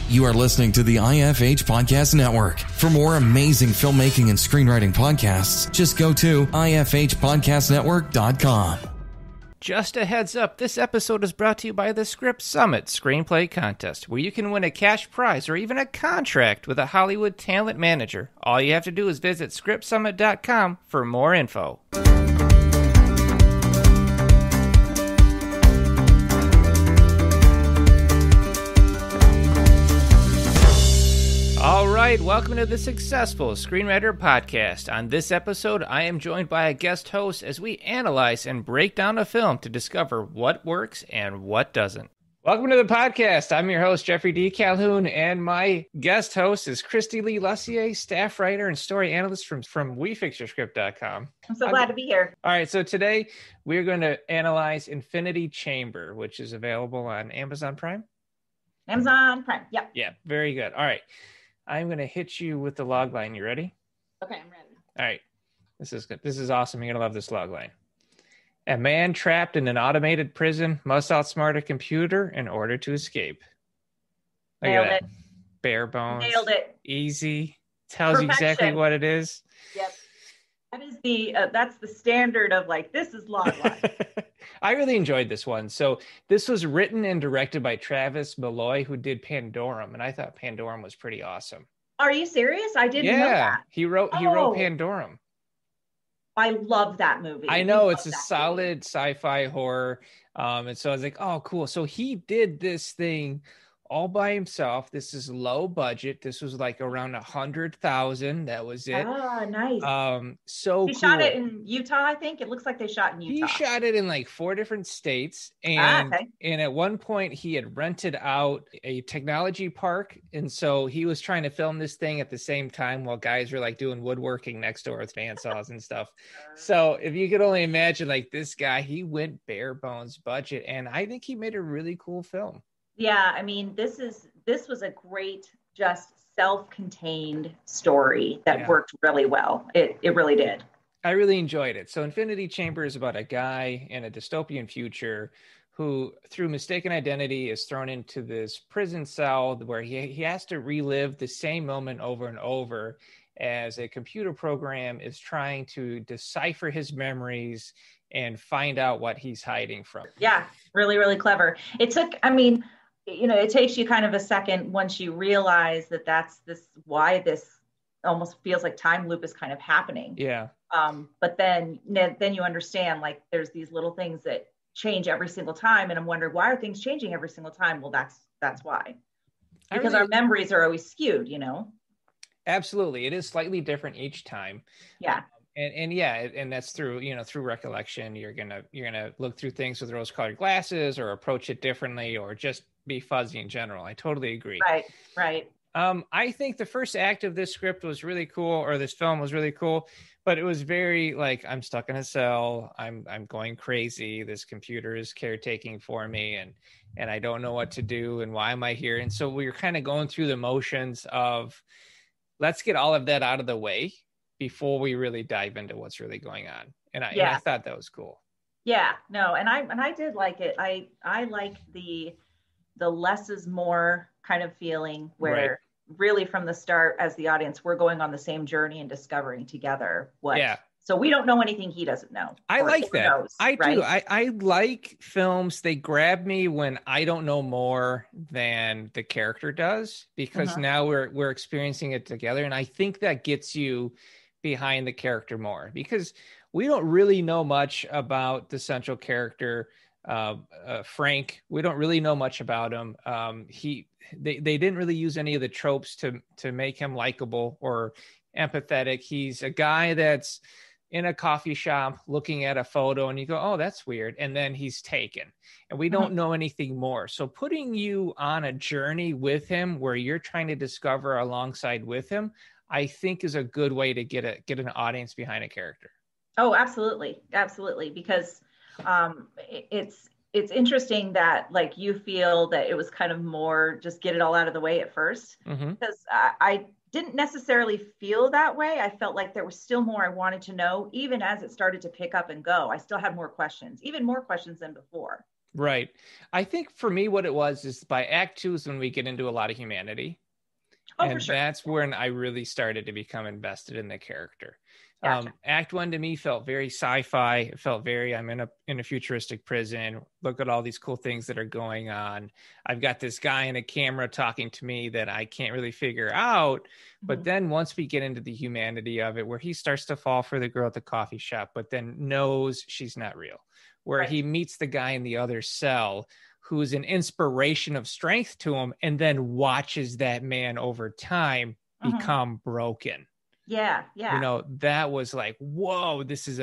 You are listening to the IFH Podcast Network. For more amazing filmmaking and screenwriting podcasts, just go to ifhpodcastnetwork.com. Just a heads up, this episode is brought to you by the Script Summit Screenplay Contest, where you can win a cash prize or even a contract with a Hollywood talent manager. All you have to do is visit scriptsummit.com for more info. All right, welcome to the Successful Screenwriter Podcast. On this episode, I am joined by a guest host as we analyze and break down a film to discover what works and what doesn't. Welcome to the podcast. I'm your host, Geoffrey D. Calhoun, and my guest host is Kristy Leigh Lussier, staff writer and story analyst from WeFixYourScript.com. I'm so glad to be here. All right, so today we're going to analyze Infinity Chamber, which is available on Amazon Prime. Amazon Prime, yep. Yeah, very good. All right. I'm going to hit you with the log line. You ready? Okay, I'm ready. All right. This is good. This is awesome. You're going to love this log line. A man trapped in an automated prison must outsmart a computer in order to escape. Nailed it. Bare bones. Nailed it. Easy. Tells Perfection. you exactly what it is. Yep. That is that's the standard of this is log line. I really enjoyed this one. So this was written and directed by Travis Malloy, who did Pandorum, and I thought Pandorum was pretty awesome. Are you serious? I didn't know that. He wrote Pandorum. I love that movie. I know, it's a solid sci-fi horror. And so I was like, oh, cool. So he did this thing all by himself. This is low budget. This was like around 100,000. That was it. Oh, nice. So he shot it in Utah, I think. It looks like they shot in Utah. He shot it in like 4 different states. And okay. And at one point he had rented out a technology park. And so he was trying to film this thing at the same time while guys were like doing woodworking next door with bandsaws and stuff. So if you could only imagine, like, this guy, he went bare bones budget. And I think he made a really cool film. Yeah, I mean, this was a great, just self-contained story that worked really well. It really did. I really enjoyed it. So Infinity Chamber is about a guy in a dystopian future who, through mistaken identity, is thrown into this prison cell where he has to relive the same moment over and over as a computer program is trying to decipher his memories and find out what he's hiding from. Yeah, really, really clever. It takes you kind of a second once you realize that that's why this almost feels like time loop is kind of happening. Yeah. But then you understand, like, there's these little things that change every single time. And I'm wondering, why are things changing every single time? Well, that's why. Because our memories are always skewed, Absolutely. It is slightly different each time. Yeah. And that's through recollection. You're gonna look through things with rose-colored glasses, or approach it differently, or just be fuzzy in general. I totally agree. Right. I think the first act of this script was really cool, or this film was really cool, but it was very like, I'm stuck in a cell. I'm going crazy. This computer is caretaking for me, and I don't know what to do, and why am I here? And so we were kind of going through the motions of, let's get all of that out of the way before we really dive into what's really going on. And I thought that was cool. Yeah, no. And I did like it. I like the less is more kind of feeling where really from the start, as the audience, we're going on the same journey and discovering together what. Yeah. So we don't know anything he doesn't know. I like that. Knows, I do. I like films. They grab me when I don't know more than the character does, because now we're experiencing it together. And I think that gets you behind the character more, because we don't really know much about the central character, Frank. We don't really know much about him. They didn't really use any of the tropes to make him likable or empathetic. He's a guy that's in a coffee shop looking at a photo, and you go, oh, that's weird. And then he's taken, and we don't know anything more. So putting you on a journey with him where you're trying to discover alongside with him, I think is a good way to get an audience behind a character. Oh, absolutely. Absolutely. Because it's interesting that, like, you feel that it was kind of more just get it all out of the way at first, because I didn't necessarily feel that way. I felt like there was still more I wanted to know, even as it started to pick up and go. I still had more questions, even more questions than before. Right. I think for me, what it was is by Act 2 is when we get into a lot of humanity. Oh, And for sure. that's when I really started to become invested in the character. Gotcha. Act 1 to me felt very sci-fi. It felt very, I'm in a futuristic prison. Look at all these cool things that are going on. I've got this guy in a camera talking to me that I can't really figure out. But then once we get into the humanity of it, where he starts to fall for the girl at the coffee shop, but then knows she's not real, where he meets the guy in the other cell who's an inspiration of strength to him, and then watches that man over time become broken. Yeah. That was like, whoa, this is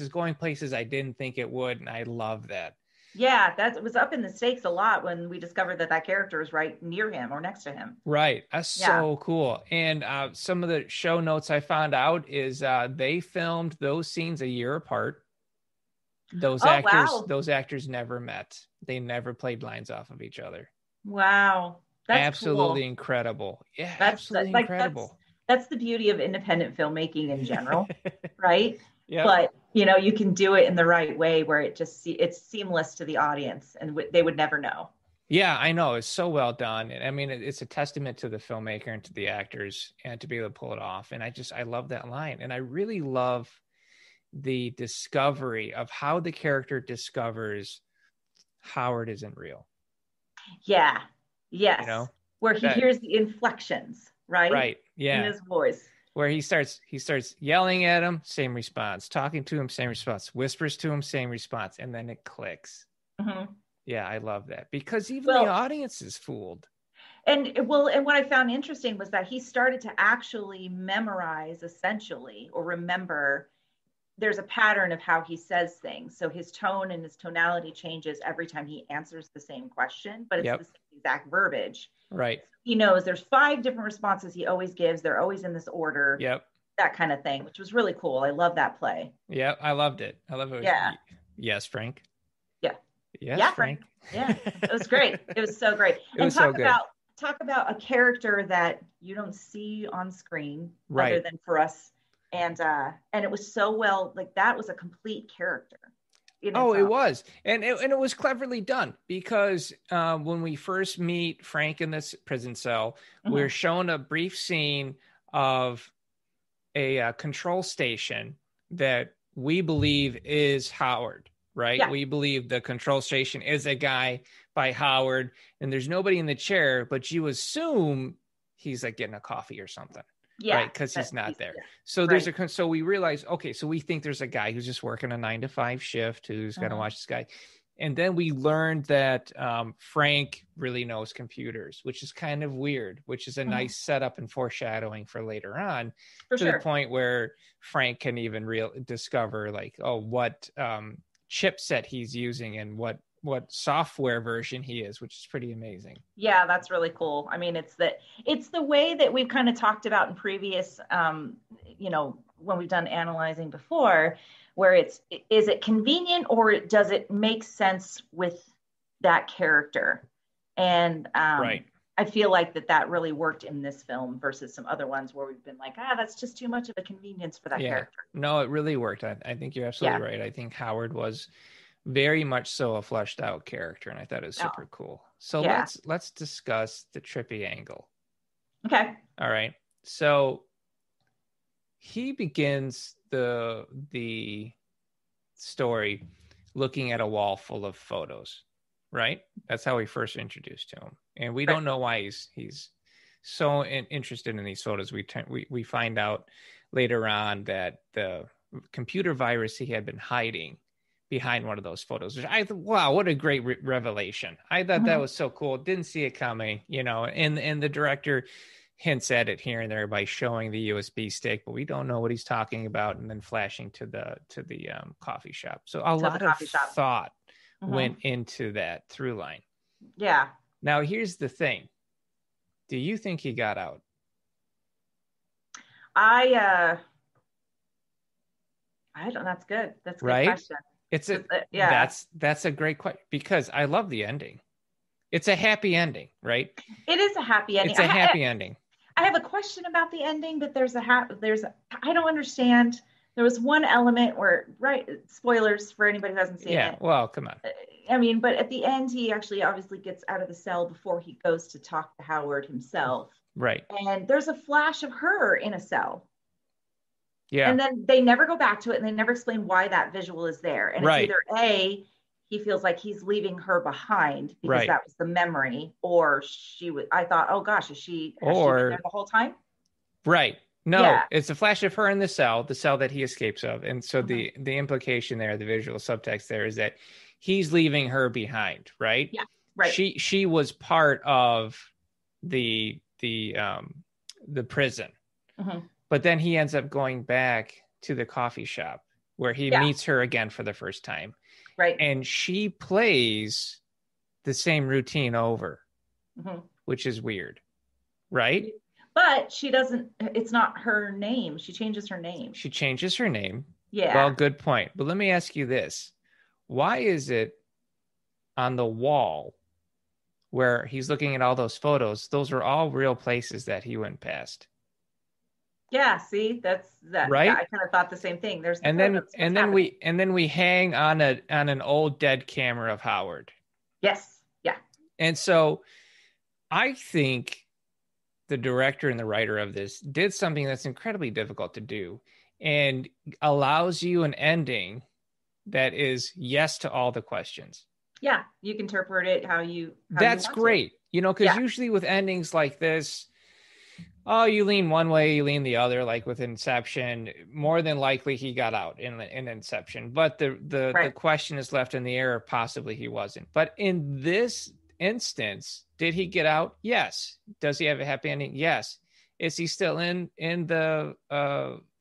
going places I didn't think it would, and I love that. Yeah, that was up in the stakes a lot when we discovered that character was right near him or next to him. Right. That's so cool. And some of the show notes I found out is they filmed those scenes a year apart. Those actors never met. They never played lines off of each other. Wow. That's absolutely cool. Incredible. Yeah, that's absolutely incredible. That's the beauty of independent filmmaking in general, right? Yeah. But you can do it in the right way where it's seamless to the audience, and they would never know. Yeah, I know. It's so well done. And I mean, it's a testament to the filmmaker and to the actors, and to be able to pull it off. And I love that line. And I really love the discovery of how the character discovers Howard isn't real. Yeah. Yes. Where he hears the inflections, right? Right. Yeah. In his voice. Where he starts yelling at him, same response. Talking to him, same response. Whispers to him, same response. And then it clicks. Mm-hmm. Yeah, I love that, because even the audience is fooled. And what I found interesting was that he started to actually memorize, essentially, or remember. There's a pattern of how he says things. So his tone and his tonality changes every time he answers the same question, but it's the same exact verbiage. Right. He knows there's 5 different responses he always gives. They're always in this order. Yep. That kind of thing, which was really cool. I love that play. Yeah, I loved it. I love it. Yeah. Yes, Frank. Yeah. Yes, yeah, Frank. Yeah, it was great. It was so great. Talk about a character that you don't see on screen, right, other than for us. And it was so well, like, that was a complete character. It was. And it was cleverly done, because when we first meet Frank in this prison cell, we're shown a brief scene of a control station that we believe is Howard, right? Yeah. We believe the control station is a guy by Howard, and there's nobody in the chair, but you assume he's like getting a coffee or something. Yeah, right, because he's not there. Yeah. So there's so we realize, okay, so we think there's a guy who's just working a 9-to-5 shift who's going to watch this guy. And then we learned that Frank really knows computers, which is kind of weird, which is a nice setup and foreshadowing for later on, the point where Frank can even discover, like, what chipset he's using and what software version he is, which is pretty amazing. Yeah, that's really cool. I mean, it's the way that we've kind of talked about in previous, when we've done analyzing before, where is it convenient or does it make sense with that character? And I feel like that really worked in this film versus some other ones where we've been like, that's just too much of a convenience for that character. No, it really worked. I think you're absolutely right. I think Howard was very much so a fleshed out character, and I thought it was super cool. So let's discuss the Trippy Angle. Okay. All right. So he begins the story looking at a wall full of photos, right? That's how we first introduced to him, and we don't know why he's so interested in these photos. We find out later on that the computer virus he had been hiding behind one of those photos, which wow, what a great revelation. I thought that was so cool. Didn't see it coming, and the director hints at it here and there by showing the USB stick, but we don't know what he's talking about, and then flashing to the coffee shop. So a lot of thought went into that through line. Yeah. Now here's the thing. Do you think he got out? I don't. That's good. That's a good question. That's a great question, because I love the ending. It's a happy ending, right? It is a happy ending. It's a happy ending. I have a question about the ending, but I don't understand There was one element where, right, spoilers for anybody who hasn't seen it. Yeah, well, come on. I mean, but at the end, he actually obviously gets out of the cell before he goes to talk to Howard himself. Right. And there's a flash of her in a cell. Yeah. And then they never go back to it, and they never explain why that visual is there. And it's either A, he feels like he's leaving her behind because that was the memory, or I thought, oh gosh, has she been there the whole time? Right. No, it's a flash of her in the cell that he escapes of. And so the implication there, the visual subtext there is that he's leaving her behind, right? Yeah. Right. She was part of the prison. Mm-hmm. But then he ends up going back to the coffee shop where he meets her again for the first time. Right. And she plays the same routine over, which is weird. Right? But she doesn't, it's not her name. She changes her name. Yeah. Well, good point. But let me ask you this. Why is it on the wall where he's looking at all those photos? Those are all real places that he went past. Yeah, see, that's that. Right. Yeah, I kind of thought the same thing. There's and then we hang on an old dead camera of Howard. Yes. Yeah. And so I think the director and the writer of this did something that's incredibly difficult to do and allows you an ending that is yes to all the questions. Yeah, you can interpret it how you that's want great. Because usually with endings like this, you lean one way, you lean the other, like with Inception. More than likely he got out in Inception, but the question is left in the air, possibly he wasn't. But in this instance, did he get out? Yes. Does he have a happy ending? Yes. Is he still in the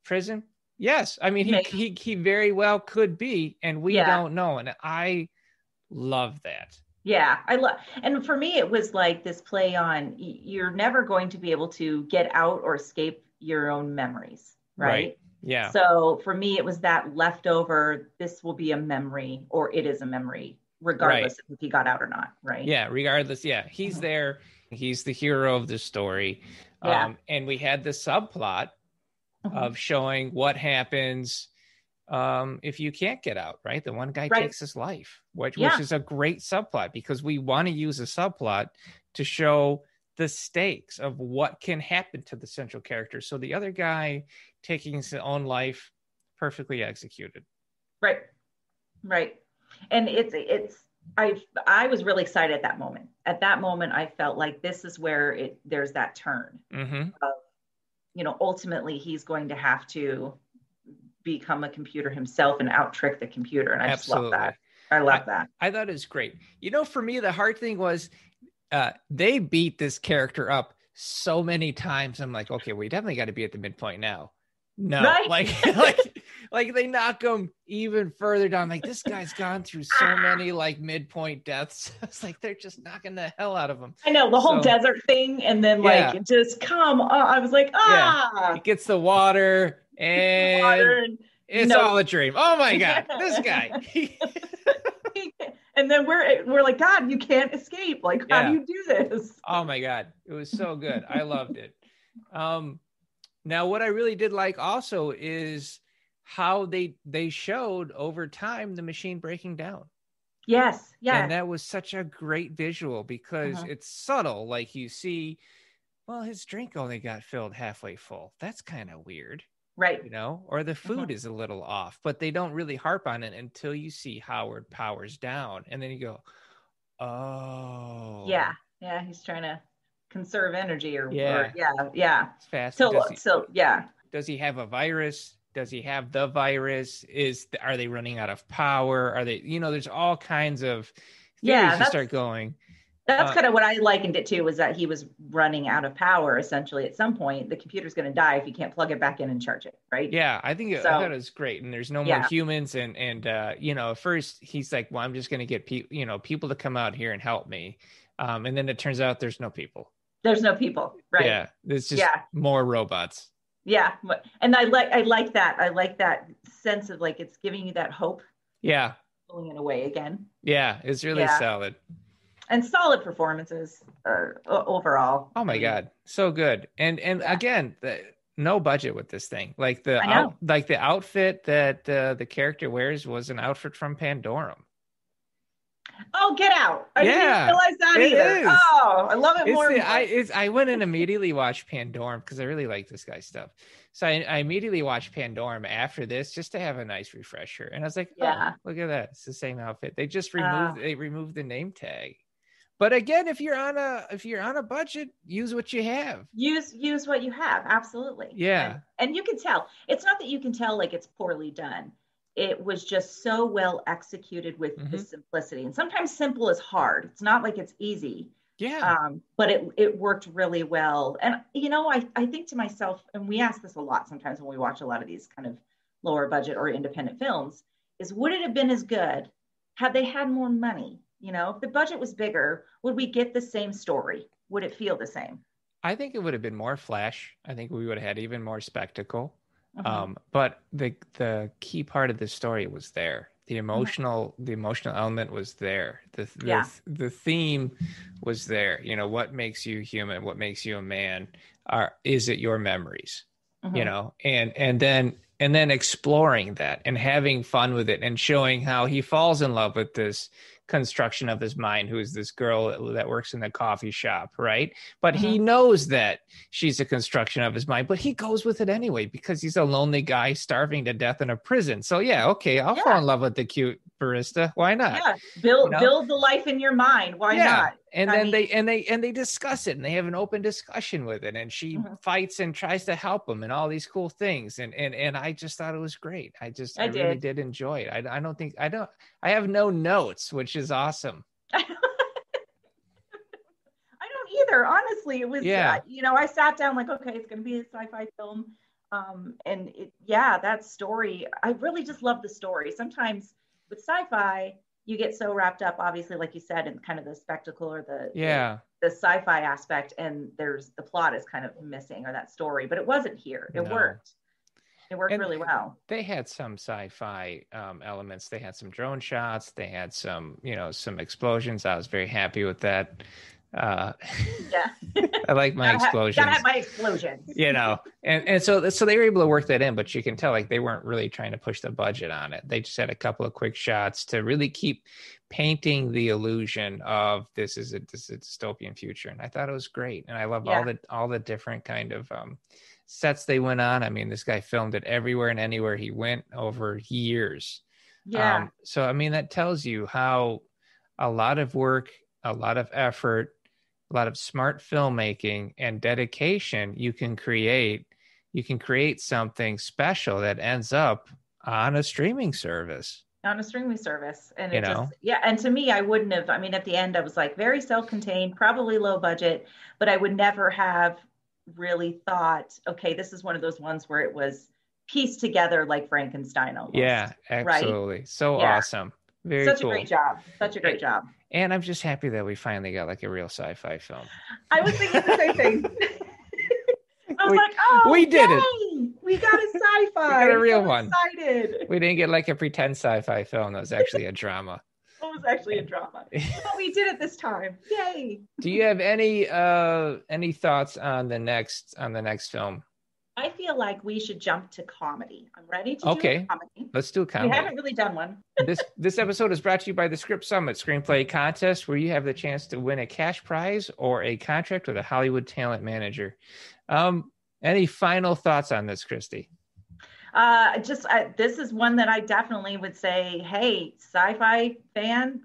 prison? Yes. I mean, he very well could be, and we don't know. And I love that. Yeah, and for me, it was like this play on you're never going to be able to get out or escape your own memories, right? Yeah. So for me, it was that leftover, this will be a memory, or it is a memory, regardless if he got out or not, right? Yeah, regardless. Yeah, he's there. He's the hero of the story. Yeah. And we had the subplot of showing what happens if you can't get out, right? The one guy takes his life, which is a great subplot because we want to use a subplot to show the stakes of what can happen to the central character. So the other guy taking his own life, perfectly executed. Right. And I was really excited at that moment. At that moment, I felt like this is where there's that turn of, ultimately he's going to have to become a computer himself and out-trick the computer. And I just love that. I love that. I thought it was great. For me, the hard thing was they beat this character up so many times. I'm like, okay, we definitely got to be at the midpoint now. No, like they knock him even further down. Like, this guy's gone through so many like midpoint deaths. It's like they're just knocking the hell out of him. I know the whole desert thing, and then just come. I was like, He gets the water, and it's all a dream. Oh my God, this guy. And then we're like, God, you can't escape. Like, how do you do this? Oh my God, it was so good. I loved it. Now, what I really did like also is how they showed over time the machine breaking down. Yes. Yeah. And that was such a great visual because it's subtle. Like you see, well, his drink only got filled halfway full. That's kind of weird. Right. Or the food is a little off, but they don't really harp on it until you see Howard powers down. And then you go, oh. Yeah. Yeah. He's trying to conserve energy or It's fast. Does he have a virus? Does he have the virus? Are they running out of power? Are they, there's all kinds of theories to start going. That's kind of what I likened it to, was that he was running out of power essentially. At some point the computer's going to die if you can't plug it back in and charge it, right? I thought it was great. And there's no more humans, and at first he's like, well, I'm just going to get people to come out here and help me, and then it turns out there's no people. There's no people, right? Yeah, there's just more robots. Yeah, and I like that. I like that sense of like it's giving you that hope. Yeah, pulling it away again. Yeah, it's really solid. And solid performances overall. Oh my God, so good. And again, no budget with this thing. Like the outfit that the character wears was an outfit from Pandorum. Oh, get out. I didn't Yeah, even realize that it either. is. Oh, I love it more and more. I went and immediately watched Pandorum because I really like this guy's stuff. So I immediately watched Pandorum after this just to have a nice refresher. And I was like, oh, look at that. It's the same outfit. They just removed the name tag. But again, if you're on a budget, use what you have. Use what you have. Absolutely. Yeah. And you can tell. It's not that you can tell like it's poorly done. It was just so well executed with the simplicity. And sometimes simple is hard. It's not like it's easy. Yeah. But it worked really well. And, I think to myself, and we ask this a lot sometimes when we watch a lot of these kind of lower budget or independent films, is would it have been as good had they had more money? If the budget was bigger, would we get the same story? Would it feel the same? I think it would have been more flash. I think we would have had even more spectacle. But the key part of the story was there. The emotional element was there. The theme was there. What makes you human? What makes you a man? Is it your memories? And then exploring that and having fun with it and showing how he falls in love with this construction of his mind, who is this girl that works in the coffee shop, right? But he knows that she's a construction of his mind, but he goes with it anyway because he's a lonely guy starving to death in a prison. So I'll fall in love with the cute barista. Why not? Yeah, build the life in your mind. Why not? And then they discuss it and they have an open discussion with it, and she fights and tries to help him and all these cool things. And I just thought it was great. I really did enjoy it. I have no notes, which is awesome. I don't either. Honestly, it was, I sat down like, okay, it's going to be a sci-fi film. And that story, I really just love the story. Sometimes with sci-fi, you get so wrapped up, obviously, like you said, in kind of the spectacle or the sci-fi aspect, and the plot is kind of missing, or that story, but it wasn't here. It worked. It worked really well. They had some sci-fi elements. They had some drone shots. They had some explosions. I was very happy with that. I like my explosions. Gotta have my explosions. And so they were able to work that in, but you can tell like they weren't really trying to push the budget on it. They just had a couple of quick shots to really keep painting the illusion of this is a dystopian future. And I thought it was great. And I love all the different kind of sets they went on. I mean, this guy filmed it everywhere and anywhere he went over years. So I mean, that tells you how a lot of work, a lot of effort, a lot of smart filmmaking and dedication, you can create something special that ends up on a streaming service. And and to me, I wouldn't have, at the end I was like very self-contained, probably low budget, but I would never have really thought, okay, this is one of those ones where it was pieced together like Frankenstein almost. Yeah, absolutely. Right? So awesome. Very Such cool. a great job. Such a great job. And I'm just happy that we finally got like a real sci-fi film. I was thinking the same thing. I was like, oh, we did it. We got a sci-fi. We got a real one. Excited. We didn't get like a pretend sci-fi film. That was actually a drama. It was actually a drama. But we did it this time. Yay. Do you have any thoughts on the next film? I feel like we should jump to comedy. I'm ready to do a comedy. Let's do a comedy. We haven't really done one. This episode is brought to you by the Script Summit Screenplay Contest, where you have the chance to win a cash prize or a contract with a Hollywood talent manager. Any final thoughts on this, Kristy? This is one that I definitely would say, hey, sci-fi fan,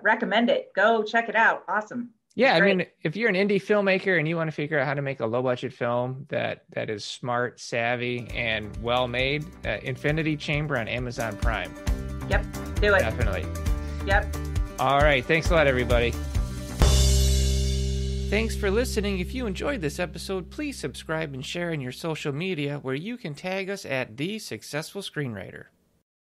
recommend it. Go check it out. Awesome. Yeah, I mean, if you're an indie filmmaker and you want to figure out how to make a low-budget film that is smart, savvy, and well-made, Infinity Chamber on Amazon Prime. Yep, do it. Definitely. Yep. All right, thanks a lot, everybody. Thanks for listening. If you enjoyed this episode, please subscribe and share in your social media where you can tag us at The Successful Screenwriter.